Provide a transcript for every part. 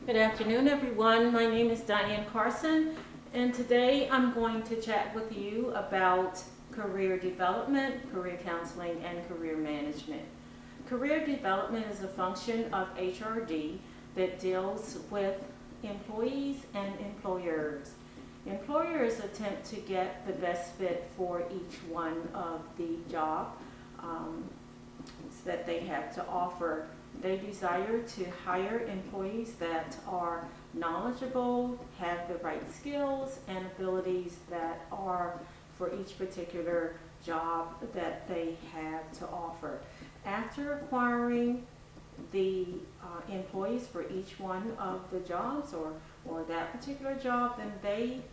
Good afternoon, everyone. My name is Diane Carson, and today I'm going to chat with you about career development, career counseling, and career management. Career development is a function of HRD that deals with employees and employers. Employers attempt to get the best fit for each one of the job um, that they have to offer. They desire to hire employees that are knowledgeable, have the right skills and abilities that are for each particular job that they have to offer. After acquiring the employees for each one of the jobs or that particular job, then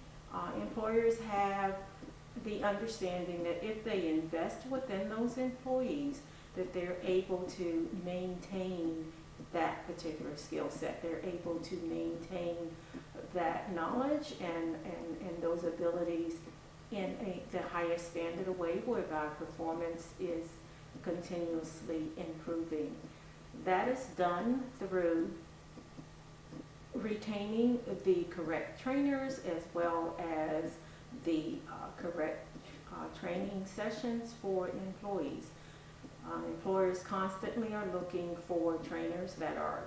employers have the understanding that if they invest within those employees, that they're able to maintain that particular skill set. They're able to maintain that knowledge and those abilities in the highest standard of way whereby performance is continuously improving. That is done through retaining the correct trainers as well as the correct training sessions for employees. Employers constantly are looking for trainers that are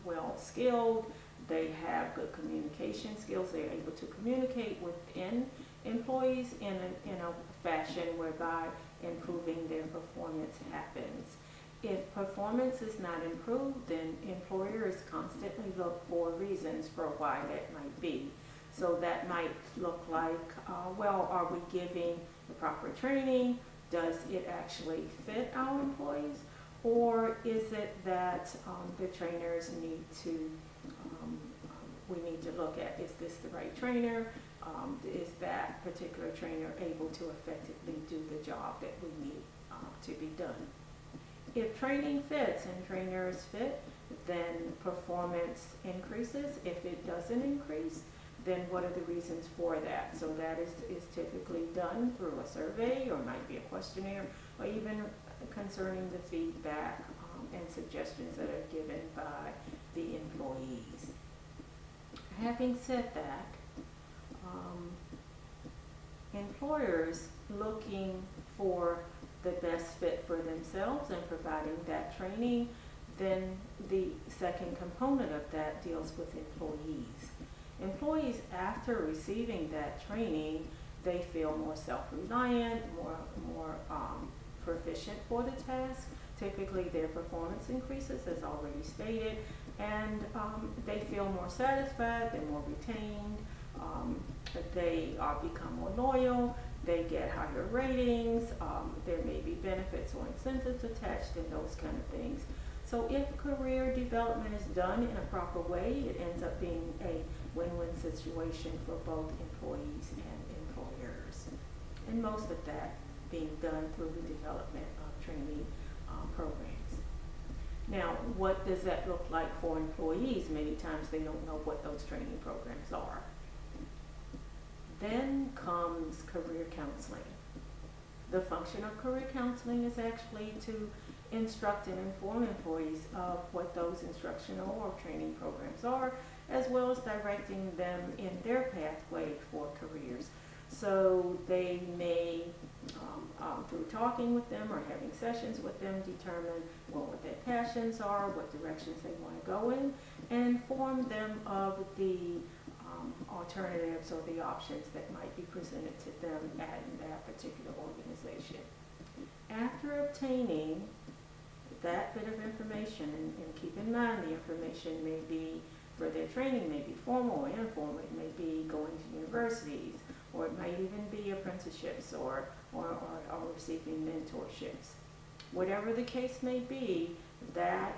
well skilled, they have good communication skills, they're able to communicate within employees in a fashion whereby improving their performance happens. If performance is not improved, then employers constantly look for reasons for why that might be. So that might look like, are we giving the proper training? Does it actually fit our employees? Or is it that the trainers need to, we need to look at, is this the right trainer? Is that particular trainer able to effectively do the job that we need to be done? If training fits and trainers fit, then performance increases. If it doesn't increase, then what are the reasons for that? So that is typically done through a survey or might be a questionnaire or even concerning the feedback and suggestions that are given by the employees. Having said that, employers looking for the best fit for themselves and providing that training, then the second component of that deals with employees. Employees, after receiving that training, they feel more self-reliant, more proficient for the task. Typically, their performance increases, as already stated, and they feel more satisfied, they're more retained, they become more loyal, they get higher ratings, there may be benefits or incentives attached and those kind of things. So if career development is done in a proper way, it ends up being a win-win situation for both employees and employers. And most of that being done through the development of training programs. Now, what does that look like for employees? Many times they don't know what those training programs are. Then comes career counseling. The function of career counseling is actually to instruct and inform employees of what those instructional or training programs are, as well as directing them in their pathway for careers. So they may, through talking with them or having sessions with them, determine what their passions are, what directions they want to go in, and inform them of the alternatives or the options that might be presented to them at that particular organization. After obtaining that bit of information, and keep in mind the information may be for their training, may be formal or informal, it may be going to universities, or it might even be apprenticeships or receiving mentorships. Whatever the case may be, that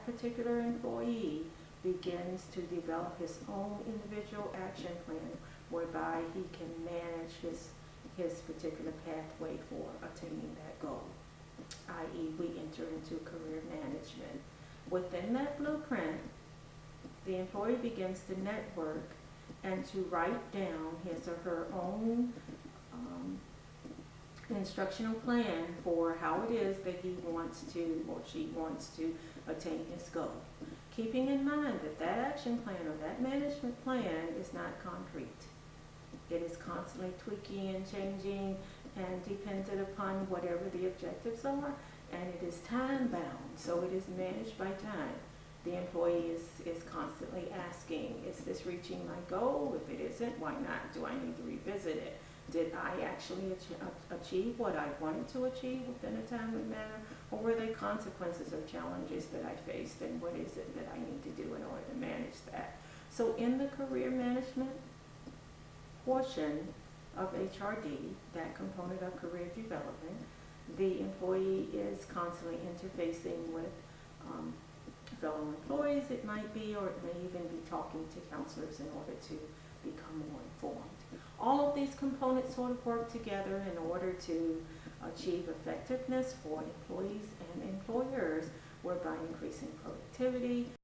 particular employee begins to develop his own individual action plan whereby he can manage his particular pathway for attaining that goal, i.e. we enter into career management. Within that blueprint, the employee begins to network and to write down his or her own instructional plan for how it is that he wants to or she wants to attain his goal. keeping in mind that that action plan or that management plan is not concrete. It is constantly tweaking and changing and dependent upon whatever the objectives are, and it is time bound, so it is managed by time. The employee is constantly asking, is this reaching my goal? If it isn't, why not? Do I need to revisit it? Did I actually achieve what I wanted to achieve within a timely manner? Or were there consequences or challenges that I faced, and what is it that I need to do in order to manage that? So in the career management portion of HRD, that component of career development, the employee is constantly interfacing with fellow employees, it might be, or it may even be talking to counselors in order to become more informed. All of these components sort of work together in order to achieve effectiveness for employees and employers, whereby increasing productivity,